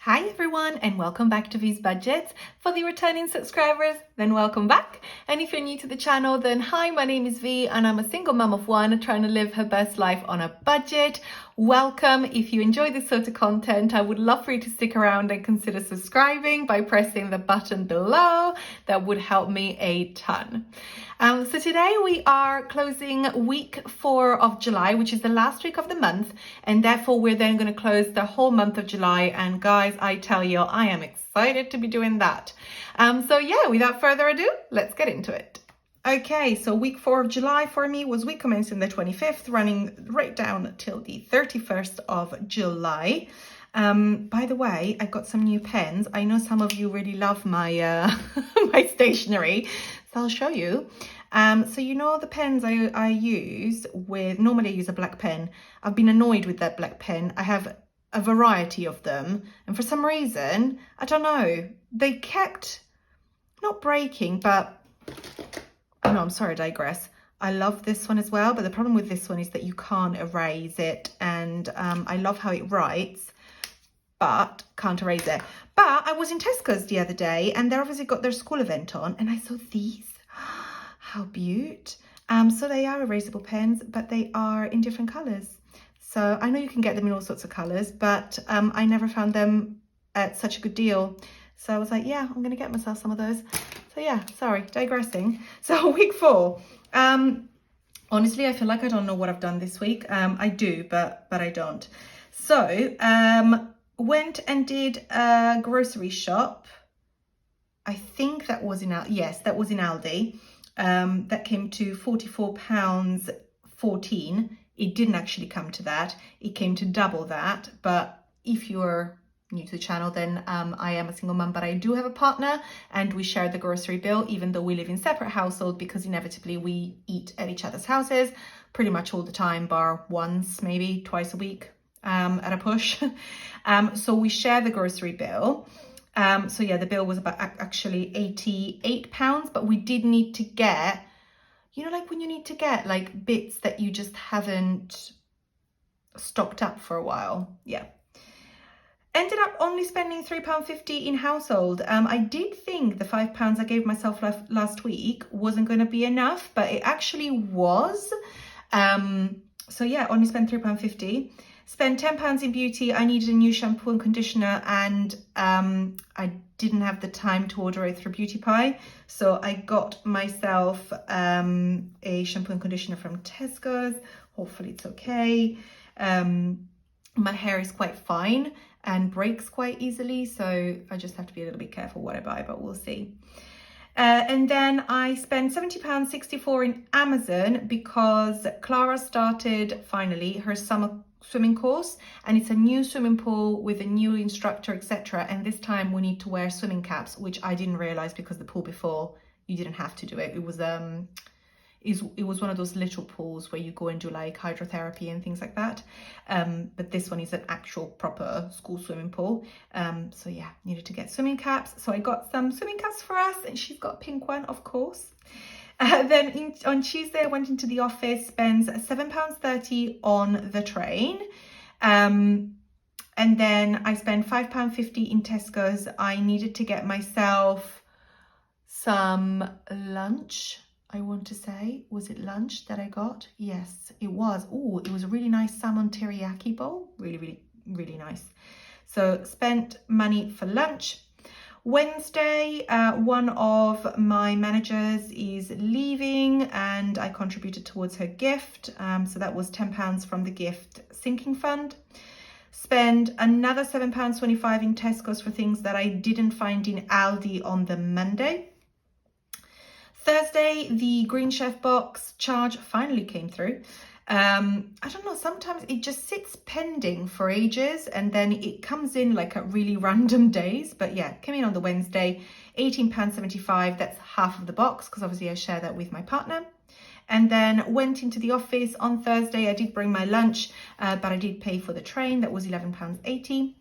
Hi everyone and welcome back to V's Budgets. For the returning subscribers, then welcome back. And if you're new to the channel, then hi, my name is V and I'm a single mum of one trying to live her best life on a budget. Welcome. If you enjoy this sort of content, I would love for you to stick around and consider subscribing by pressing the button below. That would help me a ton. So today we are closing week 4 of July, which is the last week of the month, and therefore we're then going to close the whole month of July. And guys, I tell you, I am excited to be doing that. So yeah, without further ado, let's get into it. Okay, so week 4 of July for me was week commencing the 25th, running right down till the 31st of July. By the way, I got some new pens. I know some of you really love my my stationery, so I'll show you. So you know the pens I use with, normally I use a black pen. I've been annoyed with that black pen. I have a variety of them, and for some reason, I don't know, they kept not breaking, but oh no, I'm sorry, I digress. I love this one as well, but the problem with this one is that you can't erase it, and I love how it writes, but can't erase it. But I was in Tesco's the other day, and they obviously got their school event on, and I saw these. How beaut. So they are erasable pens, but they are in different colours. So I know you can get them in all sorts of colours, but I never found them at such a good deal. So I was like, yeah, I'm going to get myself some of those. So yeah, sorry, digressing. So week 4. Honestly, I feel like I don't know what I've done this week. I do, but I don't. So went and did a grocery shop. I think that was in Aldi. Yes, that was in Aldi. That came to £44.14. It didn't actually come to that. It came to double that. But if you're new to the channel, then I am a single mum, but I do have a partner and we share the grocery bill, even though we live in separate households, because inevitably we eat at each other's houses pretty much all the time, bar once, maybe twice a week at a push. So we share the grocery bill. So yeah, the bill was about actually £88, but we did need to get, you know, like when you need to get like bits that you just haven't stocked up for a while. Yeah. Ended up only spending £3.50 in household. I did think the £5 I gave myself last week wasn't going to be enough, but it actually was. So yeah, only spent £3.50. Spent £10 in beauty. I needed a new shampoo and conditioner, and I didn't have the time to order it through Beauty Pie. So I got myself a shampoo and conditioner from Tesco's. Hopefully it's okay. My hair is quite fine and breaks quite easily, so I just have to be a little bit careful what I buy, but we'll see. And then I spent £70.64 in Amazon because Clara started finally her summer swimming course, and it's a new swimming pool with a new instructor, etc. And this time we need to wear swimming caps, which I didn't realize because the pool before you didn't have to do it. It was one of those little pools where you go and do like hydrotherapy and things like that. But this one is an actual proper school swimming pool. So yeah, needed to get swimming caps. So I got some swimming caps for us, and she's got a pink one, of course. Then on Tuesday, I went into the office, spent £7.30 on the train. And then I spent £5.50 in Tesco's. I needed to get myself some lunch. I want to say, was it lunch that I got? Yes, it was. Oh, it was a really nice salmon teriyaki bowl. Really, really, really nice. So spent money for lunch. Wednesday, one of my managers is leaving and I contributed towards her gift. So that was £10 from the gift sinking fund. Spend another £7.25 in Tesco's for things that I didn't find in Aldi on the Monday. Thursday, the Green Chef box charge finally came through. I don't know, sometimes it just sits pending for ages and then it comes in like at really random days. But yeah, came in on the Wednesday, £18.75. That's half of the box because obviously I share that with my partner. And then went into the office on Thursday. I did bring my lunch, but I did pay for the train. That was £11.80.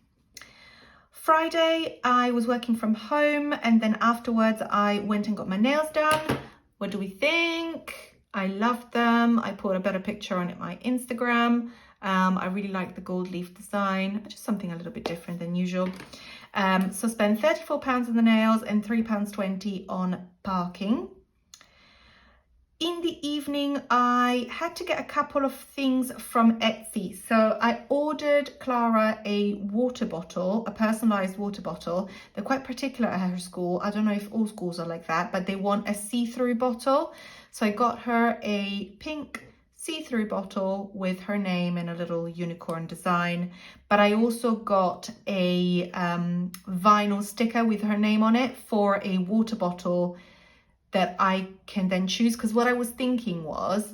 Friday, I was working from home, and then afterwards I went and got my nails done. What do we think? I loved them. I put a better picture on my Instagram. I really like the gold leaf design, just something a little bit different than usual. So spend £34 on the nails and £3.20 on parking. In the evening, I had to get a couple of things from Etsy. So I ordered Clara a water bottle, a personalized water bottle. They're quite particular at her school. I don't know if all schools are like that, but they want a see-through bottle. So I got her a pink see-through bottle with her name and a little unicorn design. But I also got a vinyl sticker with her name on it for a water bottle that I can then choose, because what I was thinking was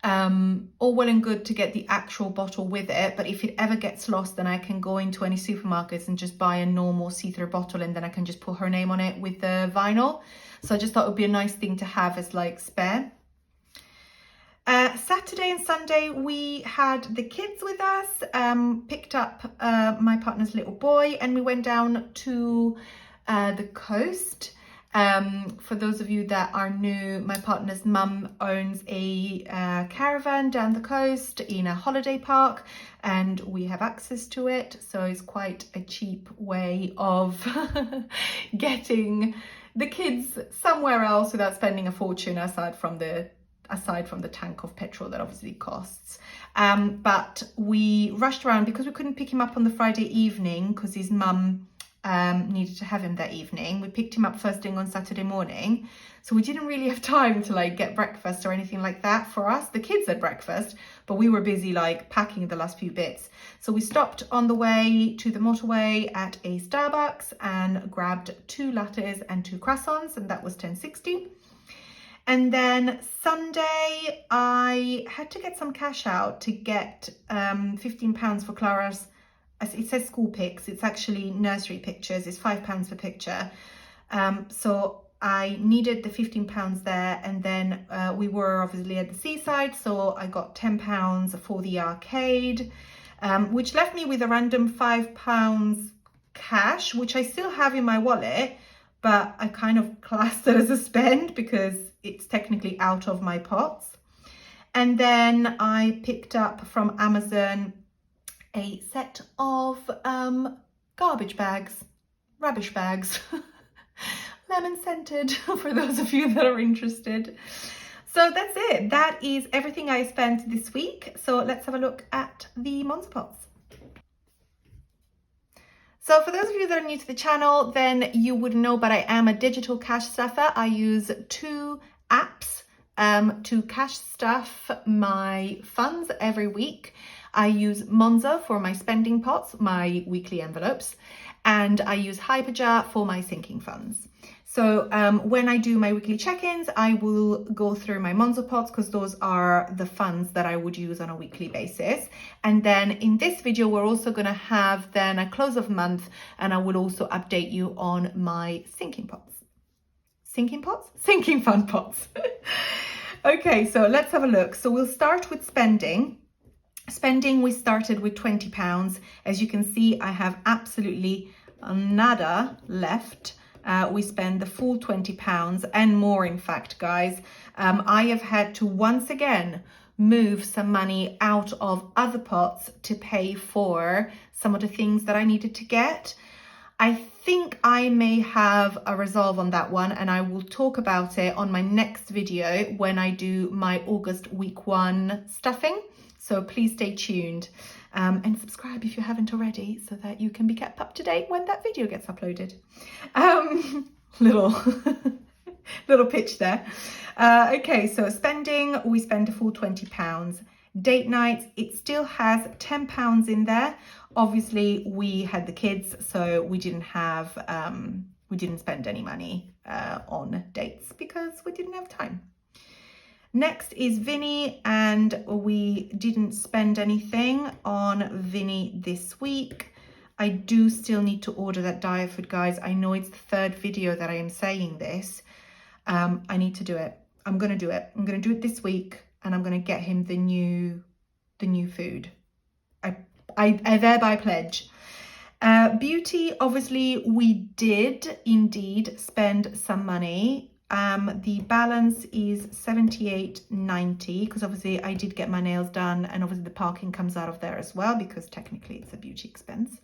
all well and good to get the actual bottle with it, but if it ever gets lost, then I can go into any supermarkets and just buy a normal see-through bottle, and then I can just put her name on it with the vinyl. So I just thought it would be a nice thing to have as like spare. Saturday and Sunday we had the kids with us, picked up my partner's little boy, and we went down to the coast. For those of you that are new, my partner's mum owns a caravan down the coast in a holiday park, and we have access to it. So it's quite a cheap way of getting the kids somewhere else without spending a fortune, aside from the tank of petrol that obviously costs. But we rushed around because we couldn't pick him up on the Friday evening because his mum needed to have him that evening. We picked him up first thing on Saturday morning, so we didn't really have time to like get breakfast or anything like that for us. The kids had breakfast, but we were busy like packing the last few bits. So we stopped on the way to the motorway at a Starbucks and grabbed 2 lattes and 2 croissants, and that was £10.60. And then Sunday I had to get some cash out to get £15 for Clara's, it says school pics, it's actually nursery pictures, it's £5 per picture. So I needed the £15 there, and then we were obviously at the seaside, so I got £10 for the arcade, which left me with a random £5 cash, which I still have in my wallet, but I kind of classed it as a spend because it's technically out of my pots. And then I picked up from Amazon a set of garbage bags, rubbish bags, lemon scented, for those of you that are interested. So that's it. That is everything I spent this week. So let's have a look at the Monzo pots. So for those of you that are new to the channel, then you would know, but I am a digital cash stuffer. I use 2 apps to cash stuff my funds every week. I use Monzo for my spending pots, my weekly envelopes, and I use Hyperjar for my sinking funds. So when I do my weekly check-ins, I will go through my Monzo pots because those are the funds that I would use on a weekly basis. And then in this video, we're also going to have then a close of month, and I will also update you on my sinking pots. Sinking pots? Sinking fund pots. Okay, so let's have a look. So we'll start with spending. Spending, we started with £20. As you can see, I have absolutely nada left. We spend the full £20 and more, in fact, guys. I have had to once again move some money out of other pots to pay for some of the things that I needed to get. I think I may have a resolve on that one, and I will talk about it on my next video when I do my August week 1 stuffing. So please stay tuned and subscribe if you haven't already, so that you can be kept up to date when that video gets uploaded. Little pitch there. Okay, so spending, we spend a full £20. Date nights, it still has £10 in there. Obviously, we had the kids, so we didn't have, we didn't spend any money on dates because we didn't have time. Next is Vinny, and we didn't spend anything on Vinny this week. I do still need to order that diet food, guys. I know it's the 3rd video that I am saying this. I need to do it. I'm going to do it. I'm going to do it this week, and I'm going to get him the new food. I thereby pledge. Beauty, obviously, we did indeed spend some money. The balance is £78.90 because obviously I did get my nails done, and obviously the parking comes out of there as well because technically it's a beauty expense.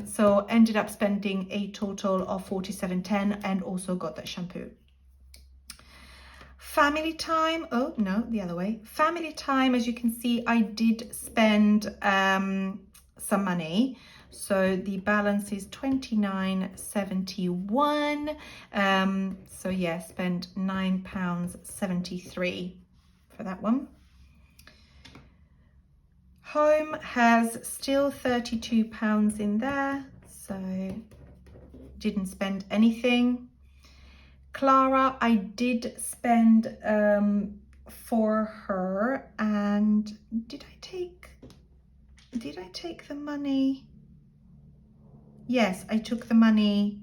So ended up spending a total of £47.10 and also got that shampoo. Family time, oh no, the other way. Family time, as you can see, I did spend some money. So the balance is £29.71. So yeah, spent £9.73 for that one. Home has still £32 in there, so didn't spend anything. Clara, I did spend for her, and did I take the money? Yes, I took the money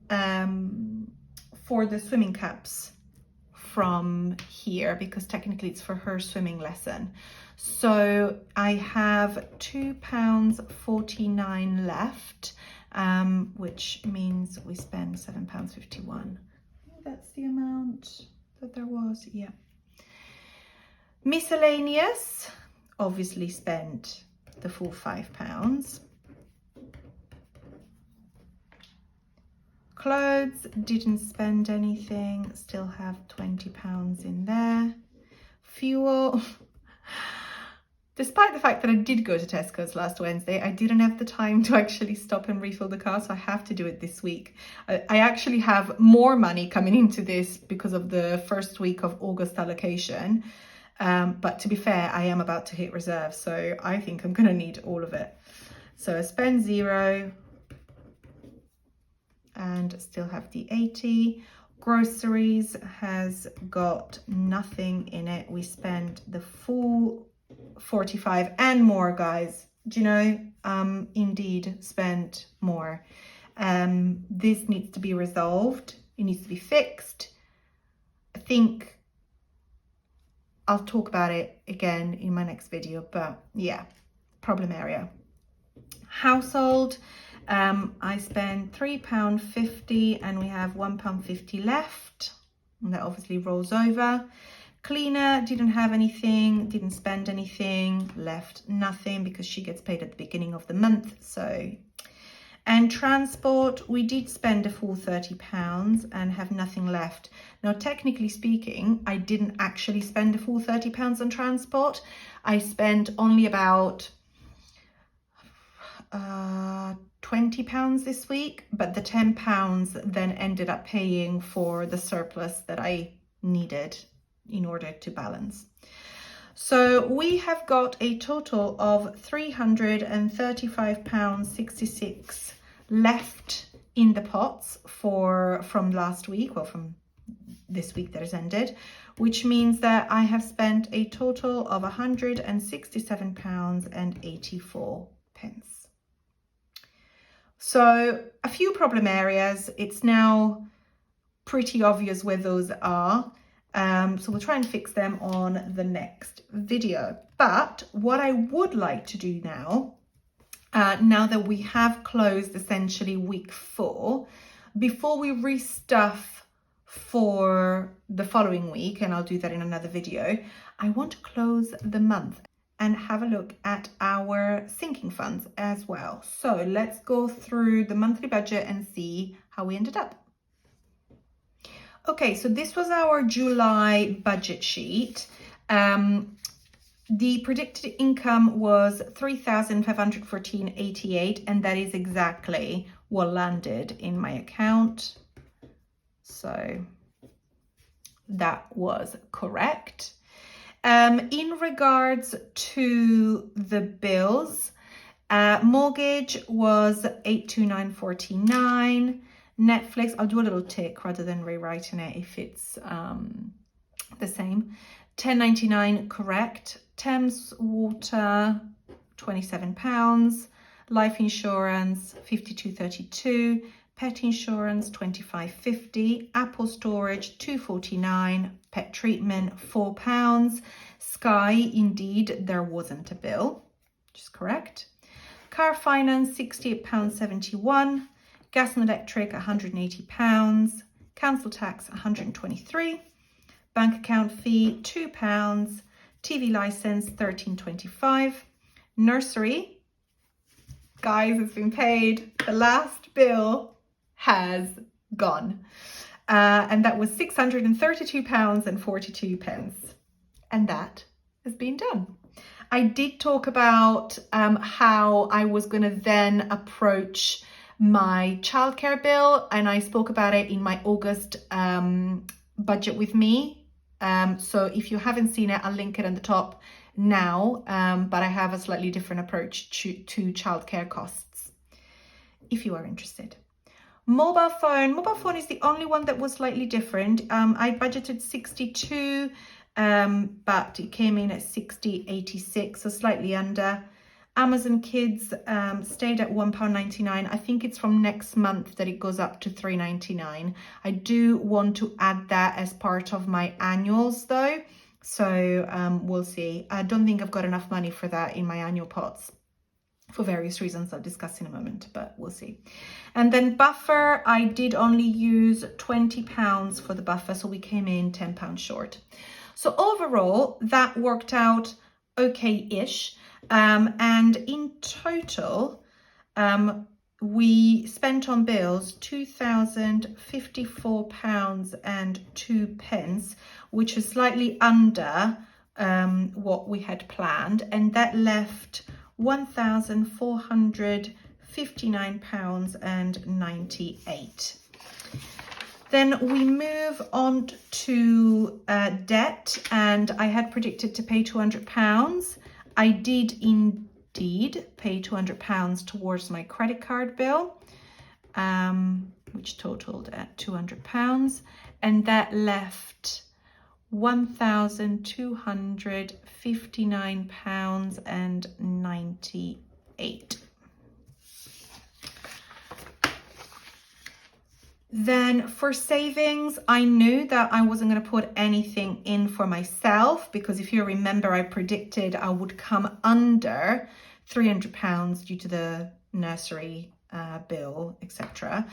for the swimming caps from here because technically it's for her swimming lesson. So I have £2.49 left, which means we spend £7.51. That's the amount that there was, yeah. Miscellaneous, obviously spent the full £5. Clothes, didn't spend anything, still have £20 in there. Fuel, despite the fact that I did go to Tesco's last Wednesday, I didn't have the time to actually stop and refill the car, so I have to do it this week. I actually have more money coming into this because of the first week of August allocation. But to be fair, I am about to hit reserve, so I think I'm going to need all of it. So I spend £0 and still have the 80. Groceries has got nothing in it. We spent the full 45 and more, guys. Do you know, indeed spent more. This needs to be resolved. It needs to be fixed. I think I'll talk about it again in my next video, but yeah, problem area. Household, I spent £3.50 and we have £1.50 left, and that obviously rolls over. Cleaner, didn't have anything, didn't spend anything, left nothing because she gets paid at the beginning of the month. So, and transport, we did spend a full £30 and have nothing left. Now, technically speaking, I didn't actually spend a full £30 on transport. I spent only about £20 this week, but the £10 then ended up paying for the surplus that I needed in order to balance. So we have got a total of £335.66 left in the pots from last week, or from this week that has ended, which means that I have spent a total of £167.84. So a few problem areas. It's now pretty obvious where those are. So we'll try and fix them on the next video. But what I would like to do now, now that we have closed essentially week 4, before we restuff for the following week, and I'll do that in another video, I want to close the month and have a look at our sinking funds as well. So let's go through the monthly budget and see how we ended up. Okay, so this was our July budget sheet. The predicted income was £3,514.88, and that is exactly what landed in my account. So that was correct. In regards to the bills, mortgage was £829.49. Netflix, I'll do a little tick rather than rewriting it if it's the same. £10.99 correct. Thames Water, £27. Life insurance, £52.32. Pet insurance, £25.50. Apple storage, £2.49. Pet treatment, £4. Sky, indeed, there wasn't a bill, which is correct. Car finance, £68.71. Gas and electric, £180. council tax £123, bank account fee £2, TV license £13.25, nursery, guys, it's been paid. The last bill has gone. And that was £632.42. And that has been done. I did talk about how I was going to then approach my childcare bill, and I spoke about it in my August budget with me. So if you haven't seen it, I'll link it on the top now, but I have a slightly different approach to childcare costs, if you are interested. Mobile phone is the only one that was slightly different. I budgeted 62, but it came in at 60.86, so slightly under. Amazon Kids stayed at £1.99. I think it's from next month that it goes up to £3.99. I do want to add that as part of my annuals though, so we'll see. I don't think I've got enough money for that in my annual pots, for various reasons I'll discuss in a moment, but we'll see. And then buffer, I did only use £20 for the buffer, so we came in £10 short. So overall, that worked out okay-ish. And in total, we spent on bills £2,054.02, which is slightly under what we had planned, and that left £1,459.98. Then we move on to debt, and I had predicted to pay £200. I did indeed pay £200 towards my credit card bill, which totaled at £200, and that left £1,259.98. Then for savings, I knew that I wasn't going to put anything in for myself, because if you remember, I predicted I would come under £300 due to the nursery bill, etc.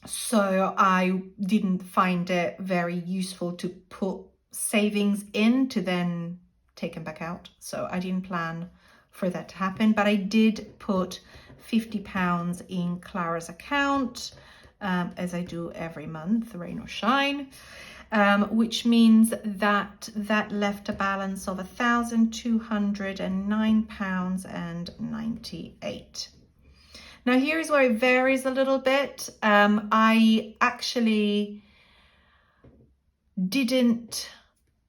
So I didn't find it very useful to put savings in to then take them back out. So I didn't plan for that to happen, but I did put £50 in Clara's account, as I do every month, rain or shine, which means that that left a balance of £1,209.98. Now here's where it varies a little bit. I actually didn't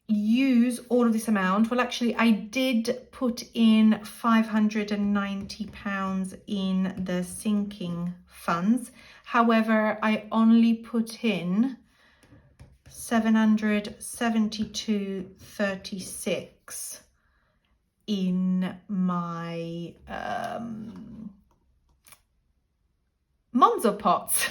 use all of this amount. Well, actually I did put in £590 in the sinking funds. However, I only put in £772.36 in my Monzo pots,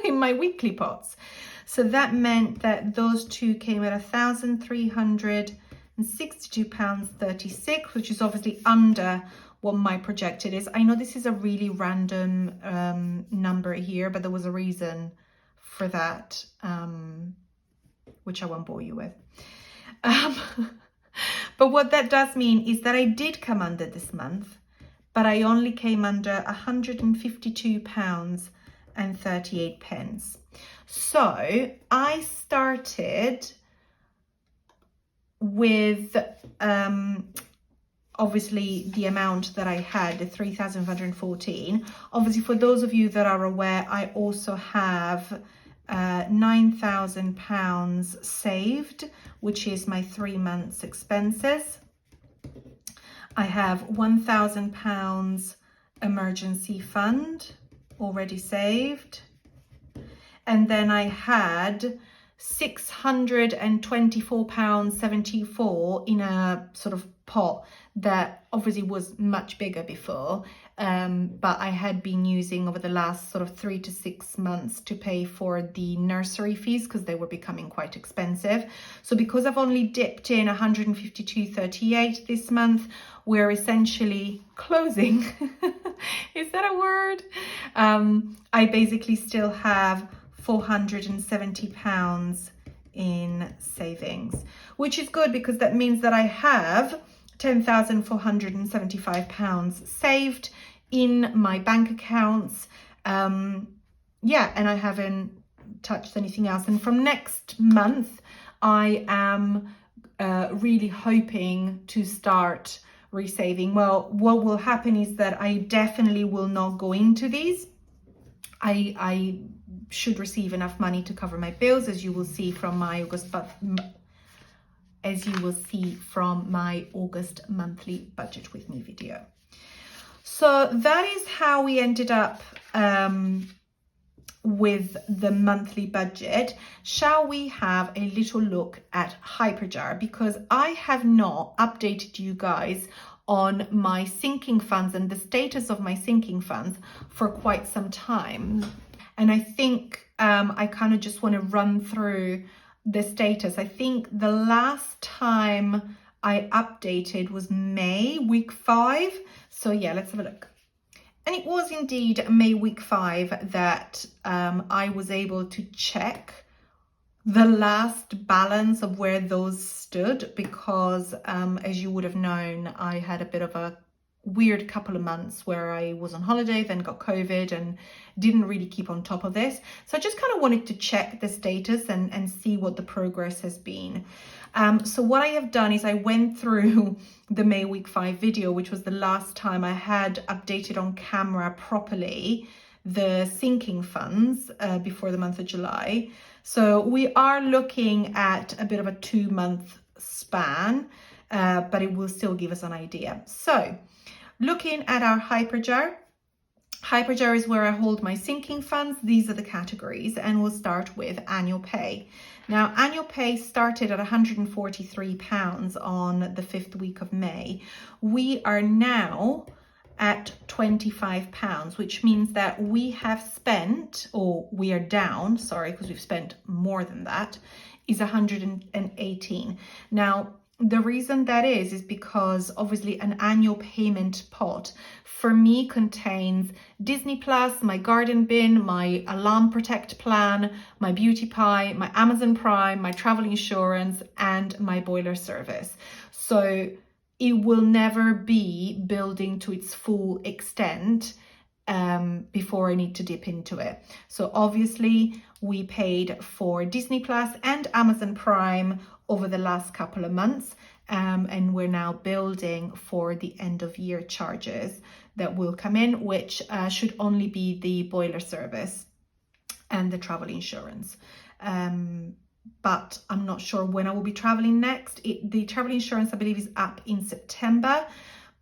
in my weekly pots. So that meant that those two came at £1,362.36, which is obviously under what my projected is. I know this is a really random number here, but there was a reason for that, which I won't bore you with. But what that does mean is that I did come under this month, but I only came under £152.38. So I started with obviously the amount that I had, the 3,514. Obviously, for those of you that are aware, I also have £9,000 saved, which is my 3 months expenses. I have £1,000 emergency fund already saved. And then I had £624.74 in a sort of pot that obviously was much bigger before, but I had been using over the last sort of 3 to 6 months to pay for the nursery fees because they were becoming quite expensive. So because I've only dipped in 152.38 this month, we're essentially closing. Is that a word? I basically still have £470 in savings, which is good because that means that I have £10,475 saved in my bank accounts. Yeah, and I haven't touched anything else. And from next month, I am really hoping to start resaving. Well, what will happen is that I definitely will not go into these. I should receive enough money to cover my bills, as you will see from my August monthly budget with me video. So that is how we ended up with the monthly budget. Shall we have a little look at Hyperjar? Because I have not updated you guys on my sinking funds and the status of my sinking funds for quite some time. And I think I kind of just want to run through the status. I think the last time I updated was May, week 5. So yeah, let's have a look. And it was indeed May week 5 that I was able to check the last balance of where those stood, because as you would have known, I had a bit of a weird couple of months where I was on holiday, then got COVID and didn't really keep on top of this. So I just kind of wanted to check the status and see what the progress has been. So what I have done is I went through the May week 5 video, which was the last time I had updated on camera properly the sinking funds before the month of July. So we are looking at a bit of a 2-month span, but it will still give us an idea. So looking at our Hyperjar, Hyperjar is where I hold my sinking funds. These are the categories, and we'll start with annual pay. Now, annual pay started at £143 on the 5th week of May. We are now at £25, which means that we have spent, or we are down, sorry, because we've spent more than that, is 118. Now, the reason that is because obviously an annual payment pot for me contains Disney Plus, my garden bin, my alarm protect plan, my beauty pie, my Amazon Prime, my travel insurance, and my boiler service. So it will never be building to its full extent before I need to dip into it. So obviously we paid for Disney Plus and Amazon Prime over the last couple of months, and we're now building for the end of year charges that will come in, which should only be the boiler service and the travel insurance. But I'm not sure when I will be traveling next. The travel insurance, I believe, is up in September,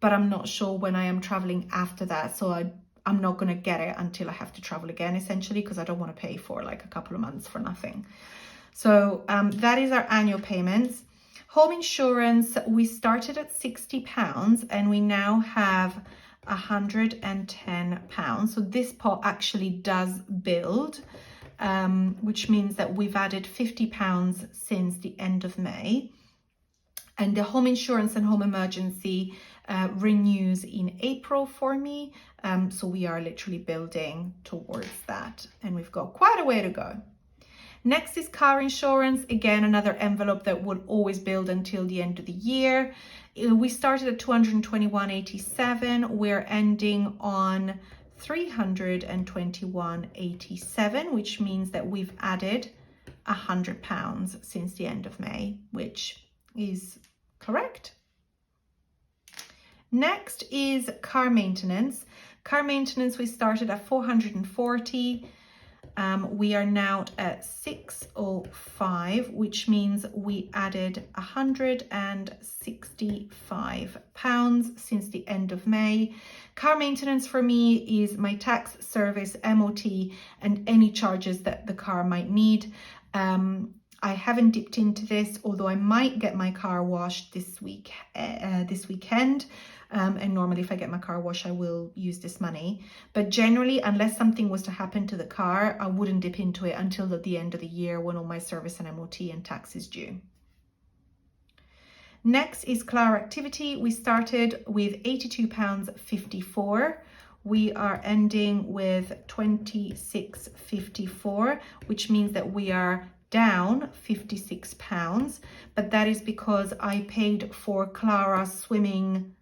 but I'm not sure when I am traveling after that. So I'm not going to get it until I have to travel again, essentially, because I don't want to pay for like a couple of months for nothing. So that is our annual payments. Home insurance, we started at £60 and we now have £110. So this pot actually does build, which means that we've added £50 since the end of May. And the home insurance and home emergency renews in April for me. So we are literally building towards that, and we've got quite a way to go. Next is car insurance. Again, another envelope that would always build until the end of the year. We started at £221.87. We're ending on £321.87, which means that we've added £100 since the end of May, which is correct. Next is car maintenance. Car maintenance, we started at £440. We are now at £605, which means we added £165 since the end of May. Car maintenance for me is my tax, service, MOT, and any charges that the car might need. I haven't dipped into this, although I might get my car washed this weekend. And normally if I get my car washed, I will use this money. But generally, unless something was to happen to the car, I wouldn't dip into it until the end of the year when all my service and MOT and tax is due. Next is Clara Activity. We started with £82.54. we are ending with 26.54, which means that we are down £56, but that is because I paid for Clara's swimming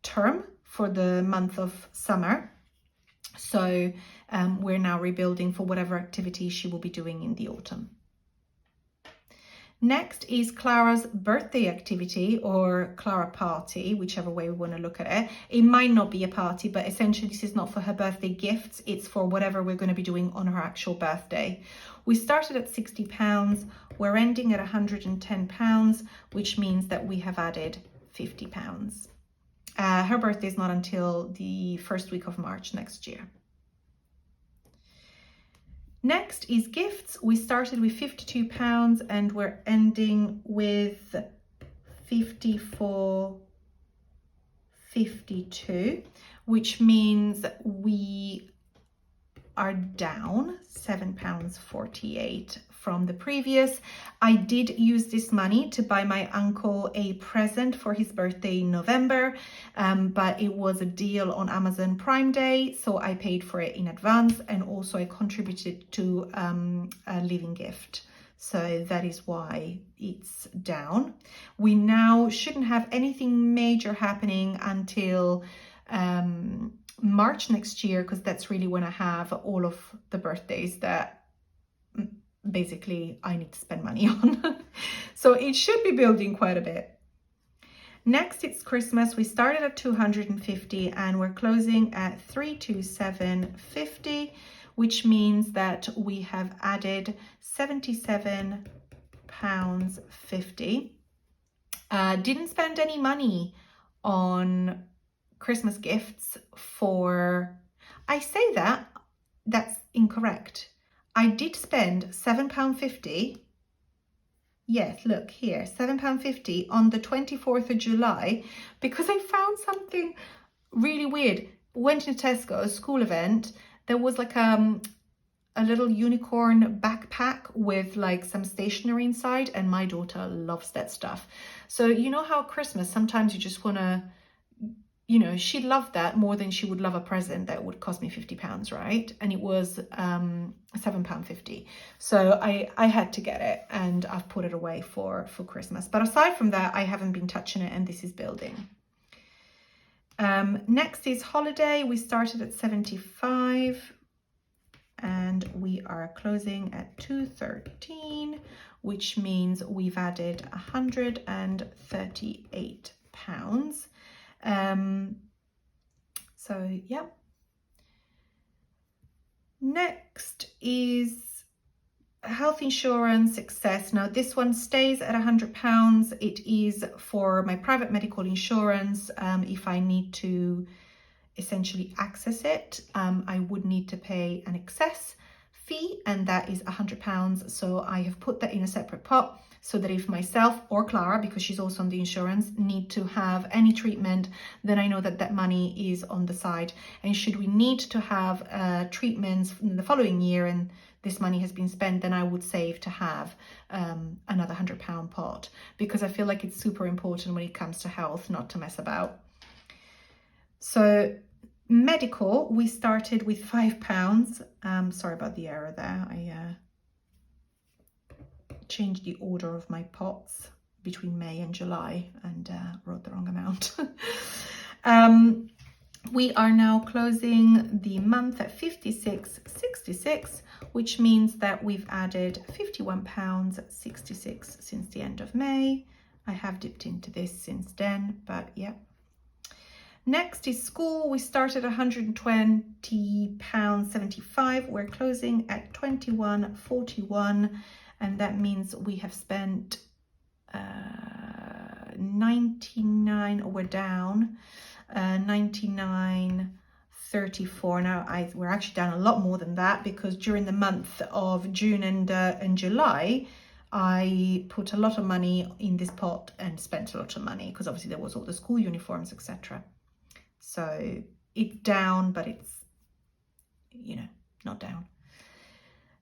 term for the month of summer. So we're now rebuilding for whatever activity she will be doing in the autumn. Next is Clara's birthday activity, or Clara party, whichever way we want to look at it. It might not be a party, but essentially this is not for her birthday gifts. It's for whatever we're going to be doing on her actual birthday. We started at £60. We're ending at £110, which means that we have added £50. Her birthday is not until the first week of March next year. Next is gifts. We started with £52 and we're ending with £54.52, which means we are down £7.48 from the previous. I did use this money to buy my uncle a present for his birthday in November, but it was a deal on Amazon Prime Day, so I paid for it in advance, and also I contributed to a living gift. So that is why it's down. We now shouldn't have anything major happening until March next year, because that's really when I have all of the birthdays that basically I need to spend money on. So it should be building quite a bit. Next, it's Christmas. We started at 250 and we're closing at 327.50, which means that we have added £77.50. Didn't spend any money on Christmas gifts for, I say that's incorrect. I did spend £7.50. Yes, look here, £7.50 on the 24th of July, because I found something really weird. Went to Tesco, a school event. There was like a little unicorn backpack with like some stationery inside, and my daughter loves that stuff. So you know how Christmas, sometimes you just want to, you know, she loved that more than she would love a present that would cost me £50, right? And it was £7.50. So I had to get it, and I've put it away for Christmas. But aside from that, I haven't been touching it, and this is building. Next is holiday. We started at 75 and we are closing at 213, which means we've added £138. So yeah. Next is health insurance excess. Now this one stays at £100. It is for my private medical insurance. If I need to essentially access it, I would need to pay an excess fee, and that is £100. So I have put that in a separate pot, so that if myself or Clara, because she's also on the insurance, need to have any treatment, then I know that that money is on the side. And should we need to have treatments in the following year and this money has been spent, then I would save to have another £100 pot, because I feel like it's super important when it comes to health not to mess about. So medical, we started with £5. Sorry about the error there. I changed the order of my pots between May and July and wrote the wrong amount. We are now closing the month at 56.66, which means that we've added £51.66 since the end of May. I have dipped into this since then, but yeah. Next is school. We started £120.75. We're closing at £21.41, and that means we have spent 99, or we're down 99.34. Now we're actually down a lot more than that, because during the month of June and July, I put a lot of money in this pot and spent a lot of money, because obviously there was all the school uniforms, etc. So it's down, but it's, you know, not down.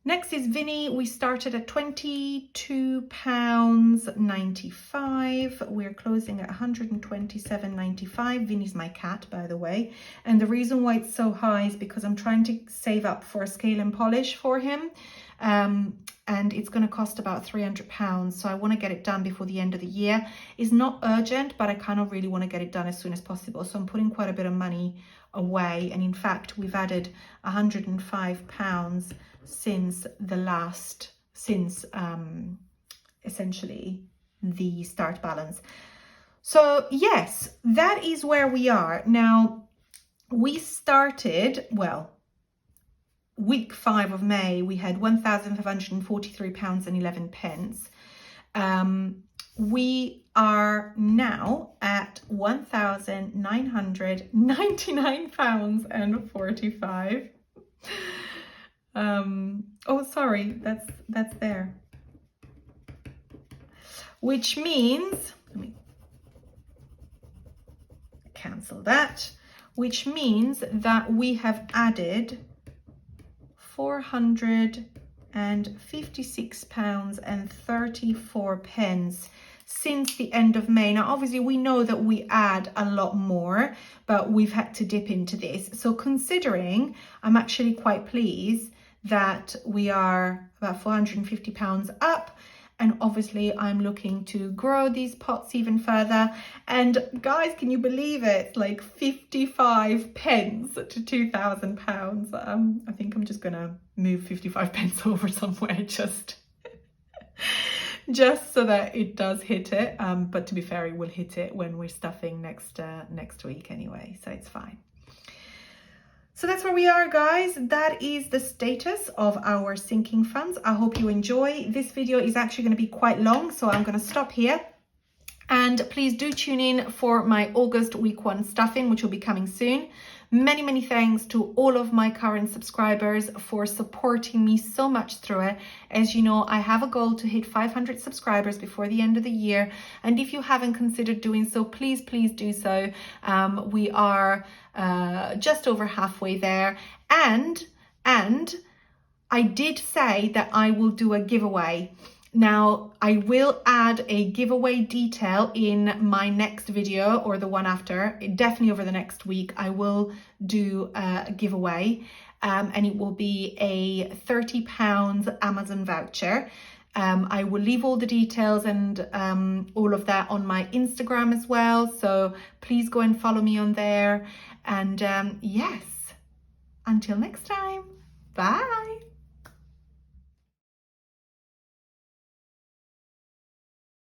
Next is Vinny. We started at £22.95. We're closing at £127.95. Vinny's my cat, by the way. And the reason why it's so high is because I'm trying to save up for a scale and polish for him. And it's going to cost about £300. So I want to get it done before the end of the year. It's not urgent, but I kind of really want to get it done as soon as possible. So I'm putting quite a bit of money away. And in fact, we've added £105 since essentially the start balance. So yes, that is where we are. Now, we started, well, week 5 of May, we had £1,543.11. We are now at £1,999.45. Oh, sorry, that's there. Which means, let me cancel that, which means that we have added £456.34 since the end of May. Now, obviously, we know that we add a lot more, but we've had to dip into this. So considering, I'm actually quite pleased that we are about £450 up. And obviously, I'm looking to grow these pots even further. And guys, can you believe it? It's like 55 pence to £2,000. I think I'm just gonna move 55 pence over somewhere just so that it does hit it. But to be fair, it will hit it when we're stuffing next week anyway, so it's fine. So that's where we are, guys. That is the status of our sinking funds. I hope you enjoy. This video is actually going to be quite long, so I'm going to stop here. And please do tune in for my August week 1 stuffing, which will be coming soon. Many, many thanks to all of my current subscribers for supporting me so much through it. As you know, I have a goal to hit 500 subscribers before the end of the year. And if you haven't considered doing so, please do so. We are just over halfway there. And I did say that I will do a giveaway. Now, I will add a giveaway detail in my next video or the one after. Definitely over the next week, I will do a giveaway, and it will be a £30 Amazon voucher. I will leave all the details and all of that on my Instagram as well. So please go and follow me on there. And yes, until next time, bye.